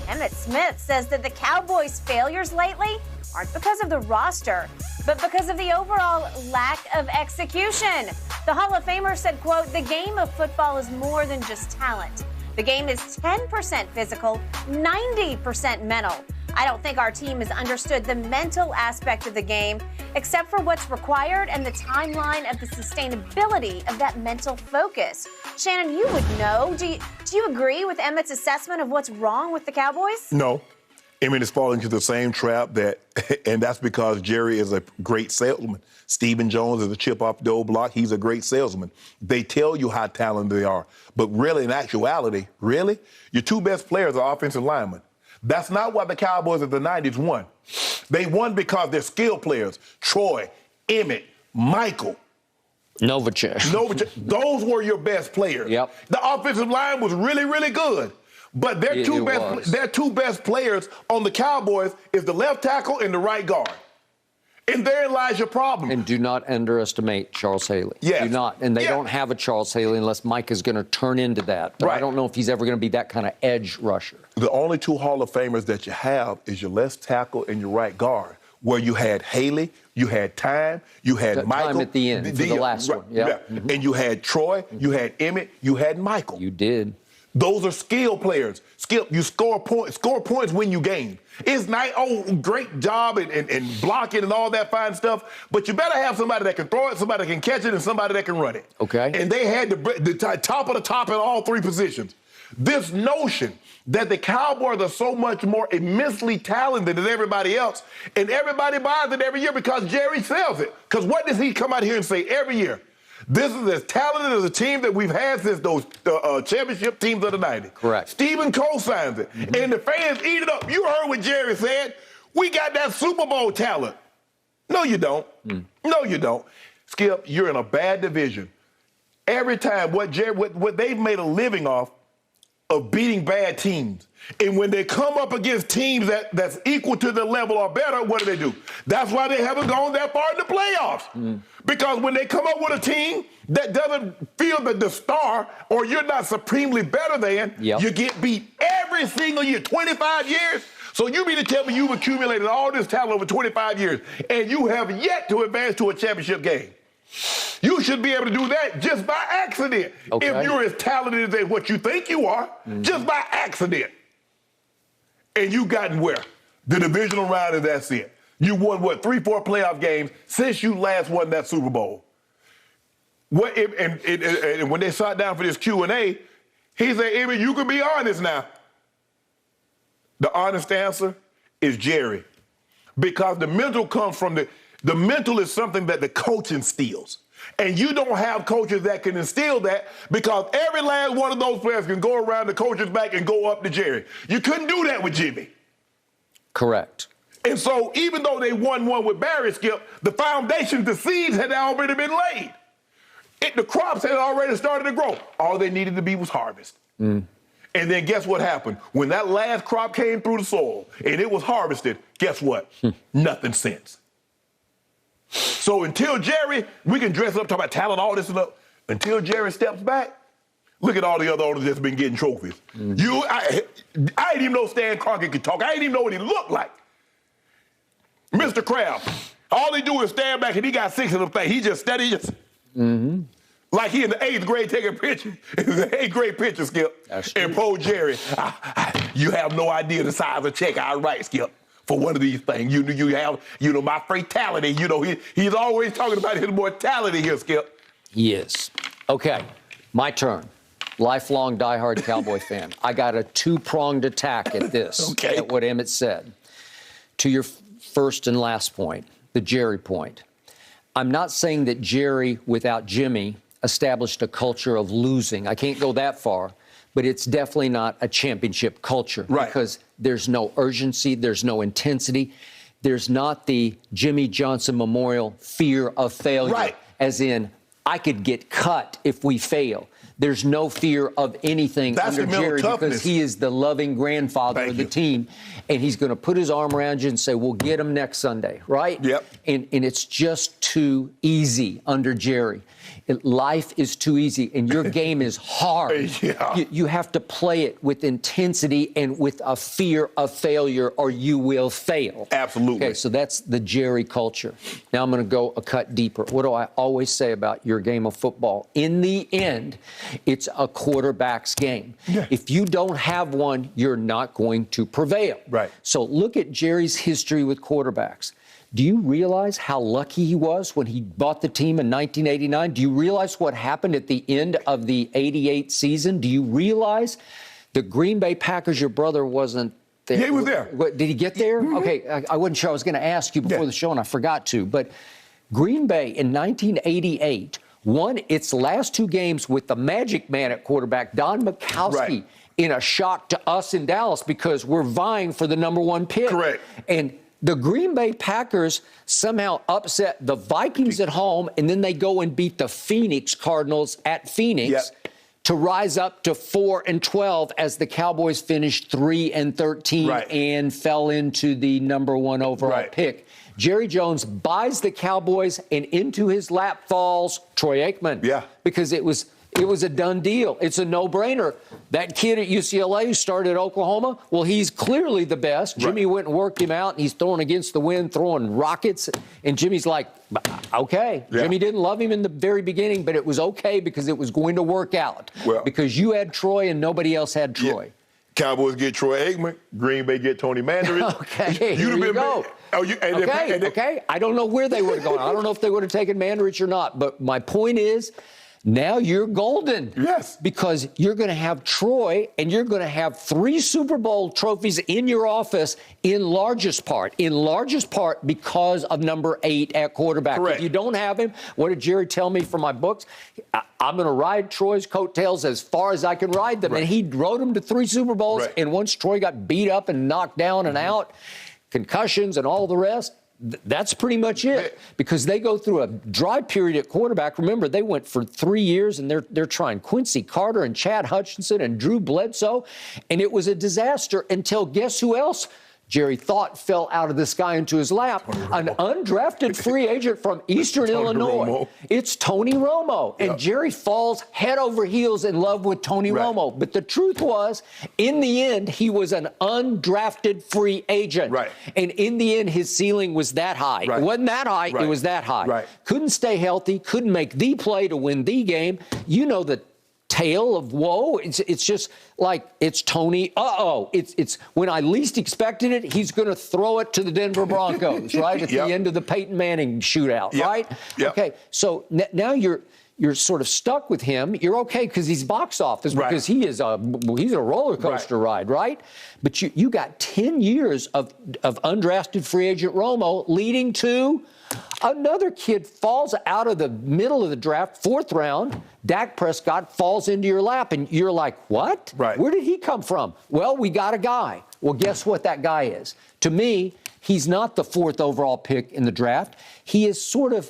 Emmitt Smith says that the Cowboys' failures lately aren't because of the roster, but because of the overall lack of execution. The Hall of Famer said, quote, "The game of football is more than just talent. The game is 10% physical, 90% mental. I don't think our team has understood the mental aspect of the game, except for what's required and the timeline of the sustainability of that mental focus." Shannon, you would know. Do you agree with Emmitt's assessment of what's wrong with the Cowboys? No. Emmitt is falling into the same trap and that's because Jerry is a great salesman. Stephen Jones is a chip off the old block. He's a great salesman. They tell you how talented they are. But really, in actuality, your two best players are offensive linemen. That's not why the Cowboys of the 90s won. They won because they're skill players. Troy, Emmitt, Michael. Novacek. Those were your best players. Yep. The offensive line was really, really good. But their two best players on the Cowboys is the left tackle and the right guard. And therein lies your problem. And do not underestimate Charles Haley. Yes. Do not. And they don't have a Charles Haley unless Mike is going to turn into that. But I don't know if he's ever going to be that kind of edge rusher. The only two Hall of Famers that you have is your left tackle and your right guard, where you had Haley, you had Time, you had Michael. Time at the end for the last one. Yeah. Mm-hmm. And you had Troy, you had Emmitt, you had Michael. You did. Those are skill players. You score points when you game. It's nice, great job and blocking and all that fine stuff, but you better have somebody that can throw it, somebody that can catch it, and somebody that can run it. Okay. And they had the top of the top in all three positions. This notion that the Cowboys are so much more immensely talented than everybody else, and everybody buys it every year because Jerry sells it. Because what does he come out here and say every year? This is as talented as a team that we've had since those championship teams of the 90s. Correct. Stephen co-signs it. Mm-hmm. And the fans eat it up. You heard what Jerry said. We got that Super Bowl talent. No, you don't. No, you don't. Skip, you're in a bad division. Every time, what they've made a living off of beating bad teams. And when they come up against teams that's equal to their level or better, what do? That's why they haven't gone that far in the playoffs. Because when they come up with a team that doesn't feel that the star or you're not supremely better than, you get beat every single year, 25 years. So you mean to tell me you've accumulated all this talent over 25 years and you have yet to advance to a championship game? You should be able to do that just by accident. Okay. If you're as talented as what you think you are, just by accident. And you gotten where? The divisional round, and that's it. You won, 3-4 playoff games since you last won that Super Bowl. And when they sat down for this Q&A, he said, Emmitt, you can be honest now. The honest answer is Jerry. Because the mental comes from the mental is something that the coach instills. And you don't have coaches that can instill that because every last one of those players can go around the coach's back and go up to Jerry. You couldn't do that with Jimmy. Correct. And so even though they won one with Barry, Skip, the foundation, the seeds had already been laid. The crops had already started to grow. All they needed to be was harvest. And then guess what happened? When that last crop came through the soil and it was harvested, guess what? Nothing since. So until Jerry, we can dress up, talk about talent, all this and that. Until Jerry steps back, look at all the other owners that's been getting trophies. I didn't even know Stan Kroenke could talk. I didn't even know what he looked like. Mr. Kraft, all he do is stand back and he got 6 of them things. He just steady, like he in the 8th grade taking pictures, the 8th grade picture, Skip. And poor Jerry, you have no idea the size of check I write, Skip. For one of these things, you have, my fatality. He's always talking about his mortality here, Skip. Yes. Okay, my turn. Lifelong diehard Cowboy fan. I got a two-pronged attack at this, at what Emmitt said. To your first and last point, the Jerry point. I'm not saying that Jerry, without Jimmy, established a culture of losing. I can't go that far. But it's definitely not a championship culture because there's no urgency, there's no intensity, there's not the Jimmy Johnson Memorial fear of failure, as in I could get cut if we fail. There's no fear of anything under Jerry because he is the loving grandfather of the team, and he's going to put his arm around you and say, "We'll get him next Sunday," right? Yep. And it's just too easy under Jerry. Life is too easy, and your game is hard. Yeah. You have to play it with intensity and with a fear of failure, or you will fail. Absolutely. Okay, so that's the Jerry culture. Now I'm going to go a cut deeper. What do I always say about your game of football? In the end, it's a quarterback's game. Yeah. If you don't have one, you're not going to prevail. Right. So look at Jerry's history with quarterbacks. Do you realize how lucky he was when he bought the team in 1989? Do you realize what happened at the end of the 88 season? Do you realize the Green Bay Packers, your brother wasn't there? Yeah, he was there. Did he get there? Mm-hmm. Okay, I wasn't sure. I was going to ask you before the show, and I forgot to. But Green Bay in 1988 won its last two games with the magic man at quarterback, Don Majkowski. Right. In a shock to us in Dallas because we're vying for the number one pick. Correct. And the Green Bay Packers somehow upset the Vikings at home, and then they go and beat the Phoenix Cardinals at Phoenix to rise up to 4-12 as the Cowboys finished 3-13 and fell into the number one overall pick. Jerry Jones buys the Cowboys, and into his lap falls Troy Aikman. Yeah. Because it was a done deal. It's a no-brainer. That kid at UCLA who started at Oklahoma, well, he's clearly the best. Jimmy went and worked him out, and he's throwing against the wind, throwing rockets. And Jimmy's like, okay. Jimmy didn't love him in the very beginning, but it was okay because it was going to work out. Well, because you had Troy and nobody else had Troy. Yeah. Cowboys get Troy Aikman. Green Bay get Tony Mandarin. Okay, here you go. Okay. I don't know where they would have gone. I don't know if they would have taken Mandarich or not. But my point is, now you're golden. Yes. Because you're going to have Troy, and you're going to have 3 Super Bowl trophies in your office in largest part because of number 8 at quarterback. Correct. If you don't have him, what did Jerry tell me from my books? I'm going to ride Troy's coattails as far as I can ride them. And he rode him to 3 Super Bowls. And once Troy got beat up and knocked down and out, concussions and all the rest, that's pretty much it, because they go through a dry period at quarterback. Remember, they went for 3 years, and they're trying Quincy Carter and Chad Hutchinson and Drew Bledsoe, and it was a disaster until guess who else Jerry thought fell out of the sky into his lap? An undrafted free agent from Eastern Illinois. Romo. It's Tony Romo. And Jerry falls head over heels in love with Tony Romo. But the truth was, in the end, he was an undrafted free agent. And in the end, his ceiling was that high. It wasn't that high. It was that high. Couldn't stay healthy. Couldn't make the play to win the game. You know the tale of woe. It's just like, it's Tony. It's when I least expected it, he's going to throw it to the Denver Broncos, right? At the end of the Peyton Manning shootout, right? Okay, so now you're sort of stuck with him. You're okay because he's box office, because he's a roller coaster ride, right? But you got 10 years of undrafted free agent Romo, leading to another kid falls out of the middle of the draft, 4th round. Dak Prescott falls into your lap, and you're like, what? Where did he come from? Well, we got a guy. Well, guess what that guy is? To me, he's not the 4th overall pick in the draft. He is sort of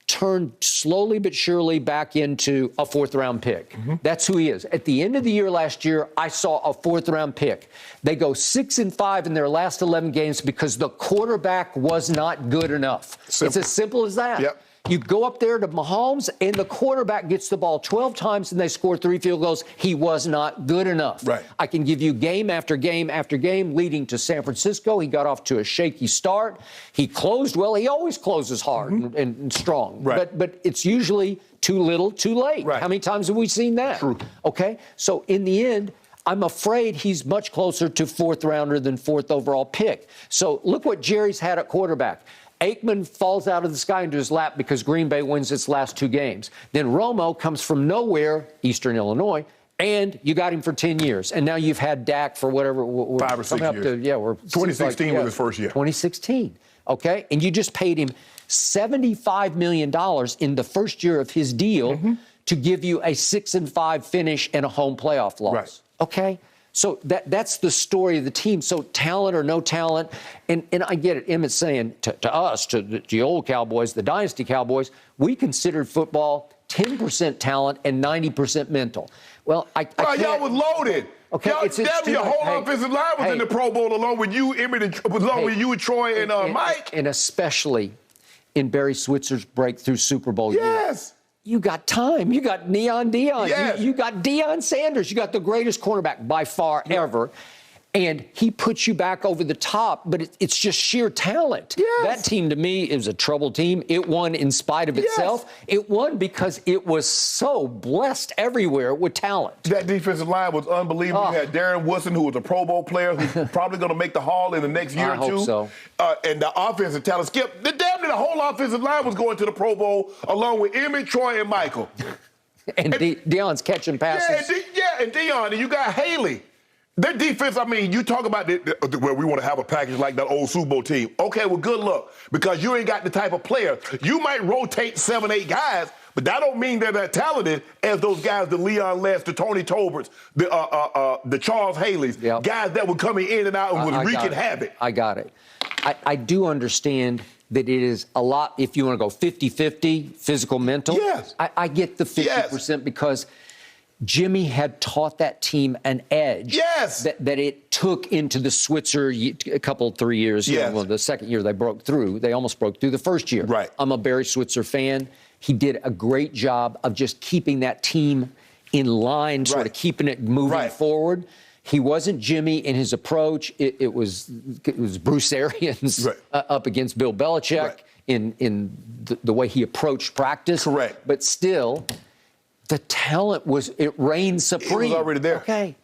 turned slowly but surely back into a 4th-round pick. That's who he is. At the end of the year last year, I saw a 4th-round pick. They go 6-5 in their last 11 games because the quarterback was not good enough. It's as simple as that. You go up there to Mahomes, and the quarterback gets the ball 12 times, and they score 3 field goals. He was not good enough. I can give you game after game after game leading to San Francisco. He got off to a shaky start. He closed well. He always closes hard and strong. But it's usually too little, too late. How many times have we seen that? True. Okay? So in the end, I'm afraid he's much closer to 4th rounder than 4th overall pick. So look what Jerry's had at quarterback. Aikman falls out of the sky into his lap because Green Bay wins its last 2 games. Then Romo comes from nowhere, Eastern Illinois, and you got him for 10 years. And now you've had Dak for whatever. 5 or 6 years. 2016 was his first year. 2016, okay? And you just paid him $75 million in the first year of his deal to give you a 6-5 finish and a home playoff loss. Okay? So that's the story of the team. So talent or no talent, and I get it. Emmitt's saying to us, to the old Cowboys, the dynasty Cowboys, we considered football 10% talent and 90% mental. Well, I can't. Y'all was loaded. Okay, your whole offensive line was in the Pro Bowl along with you, Emmitt, along with you and Troy and Mike. And especially in Barry Switzer's breakthrough Super Bowl year. Yes. You got time. You got Neon Deion. Yes. You got Deion Sanders. You got the greatest cornerback by far ever. And he puts you back over the top, but it's just sheer talent. Yes. That team, to me, is a troubled team. It won in spite of itself. It won because it was so blessed everywhere with talent. That defensive line was unbelievable. You had Darren Woodson, who was a Pro Bowl player, who's probably going to make the Hall in the next year or two. I hope so. And the offensive talent, Skip, the whole offensive line was going to the Pro Bowl along with Emmitt, Troy, and Michael. And Deion's catching passes. And Deion, and you got Haley. Their defense, I mean, you talk about where we want to have a package like that old Super Bowl team. Okay, well, good luck, because you ain't got the type of player. You might rotate 7, 8 guys, but that don't mean they're that talented as those guys, the Leon Less, the Tony Tolberts, the Charles Haleys, guys that were coming in and out and was wreaking havoc. I got it. I do understand that it is a lot, if you want to go 50-50, physical, mental. Yes. I get the 50% because Jimmy had taught that team an edge that it took into the Switzer a couple, 3 years. Yes. Well, the second year they broke through. They almost broke through the first year. Right. I'm a Barry Switzer fan. He did a great job of just keeping that team in line, sort of keeping it moving forward. He wasn't Jimmy in his approach. It was Bruce Arians up against Bill Belichick in the way he approached practice. Correct. But still, the talent it reigned supreme. It was already there. Okay.